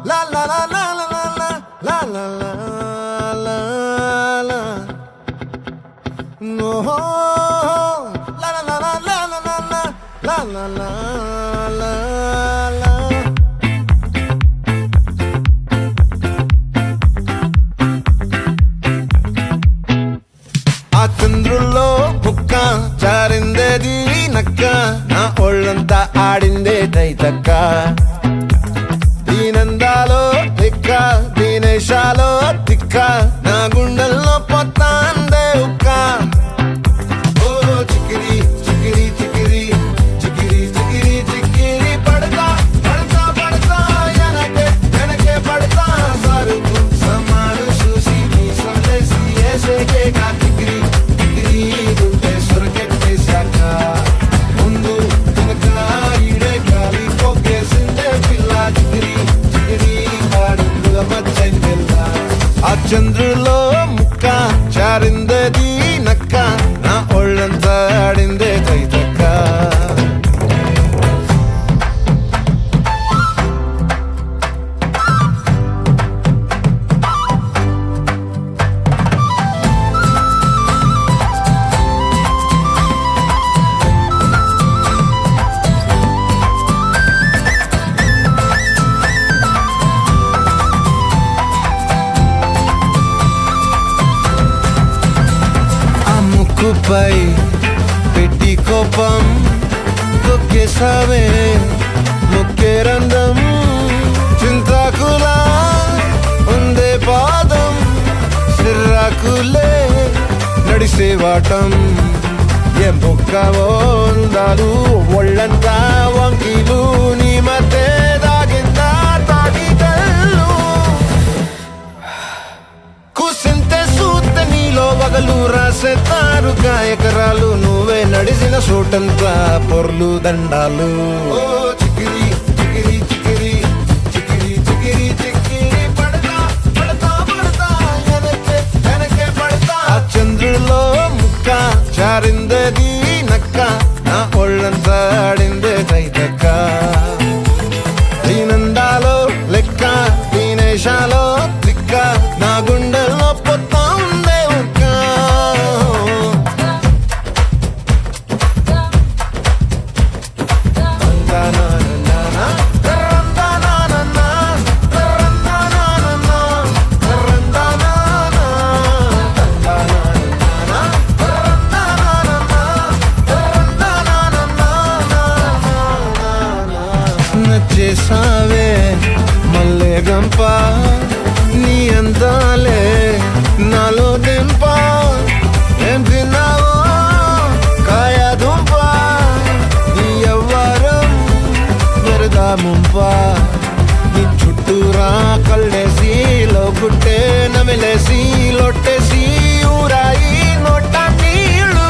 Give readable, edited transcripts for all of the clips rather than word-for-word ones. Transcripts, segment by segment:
La la la la la la la la la la la la. No, la la la la la la la la la la la la. ఆ చంద్రుల్లో ముక్క చారిందేది నక్క నా ఒళ్ళంతా ఆడిందే తైతక్క దీనందాలో తిక్క దీనేశాలో తిక్క నా గుండెల్లో పొత్తాందే ఉక్క ఓ చికిరి చికిరి చికిరి చికిరి చికిరి చికిరి పడతా పడతా పడతా వెనకే పడతా సరుకు సమారు చూసి నీ సందేశి ఏసేకే కా చికిరి చికిరి గుండె సొరకెట్టేశాక ముందు వెనక ఈడే గాలి కొక్కేసిందే పిల్ల చికిరి చికిరి ఆడుగా మచ్చైన పిల్ల ఆ చంద్రులో ముక్క చారిందది నక్క నా ఒళ్ళంతా ఆడిందే తైతక్క ముక్కుపై పెట్టి కోపం తొక్కేసావే ముక్కే రంధం చింతాకులా ఉందే పాదం సిర్రాకులే నడిసే వాటం ఏ బొక్కవో ఉందాలు ఒళ్ళంతా వంకీలు నీ మధ్య దాగిందా తాగి కళ్ళు కూసింతే సూత్త నీలో వగలు రాసేతారు గాయకరాలు నువ్వే నడిసిన సూటంతా పొర్లు దండాలు ఓ చికిరి చికిరి చికిరి చికిరి చికిరి చికిరి పడతా పడతా పడతా వెనకే పడతా ఆ చంద్రులో ముక్క చారిందది నక్క నా ఒళ్ళంతా ఆడిందే తైతక్క దీనందాలో లెక్క దీనేశాలో తిక్క నా గుండెల్లో పొత్తా ఉందే ఉక్క నచ్చేసావే మల్లె గంప నీ అందాలే నాలో దెంప ఏం తిన్నావో కాయ దుంప నీ ఎవ్వరం మెరదా ముంప నీ చుట్టూరా కళ్ళేసి లోగుట్టే నమిలేసి లొట్టేసి ఊరాయి నోట నీళ్ళు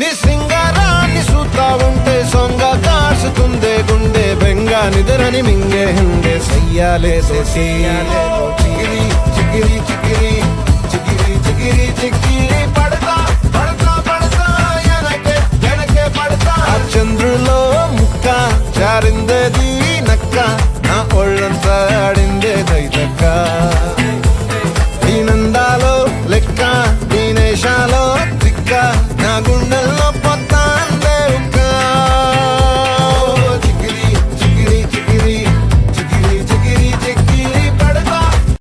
నీ సింగారాన్ని చూస్తా ఉంటే సొంగ కాసుకుందే గుండె బెంగ నిద్రని మింగే హంగే సయ్యాలే చికిరి చికిరి